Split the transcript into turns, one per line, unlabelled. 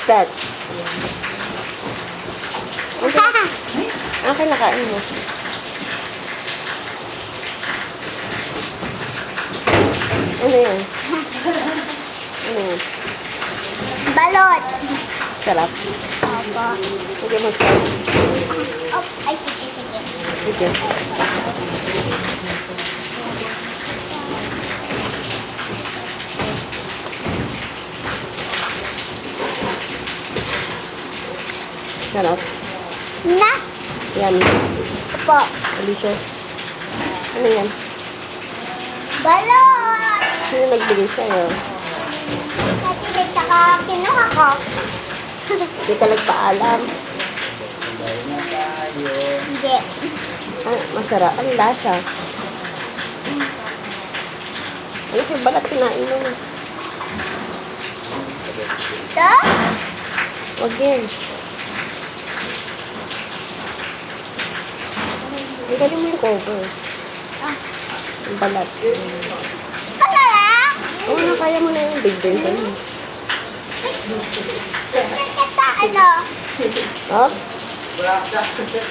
What's that? Akin na kain mo. Ano yan? Ano yan?
Balot.
Sarap.
Opo.
Sige mo sarap.
Oh, ay, sige, sige.
Sige. Sarap.
Na.
Yummy.
Opo.
Delicious. Ano yan?
Balot.
Sino nagbigay sa'yo?
Kasi saka kinuha ko.
Hindi ka nagpaalam.
Hindi.
Ah, masarap. Ang lasa. Ano yung balat kinain mo?
Ito?
Huwag yan. Ang galing mo yung cover.
Ah.
Yung balat.
Ano lang?
Oo na, kaya mo na yung big brain ka na.
Kita, ano?
Oops.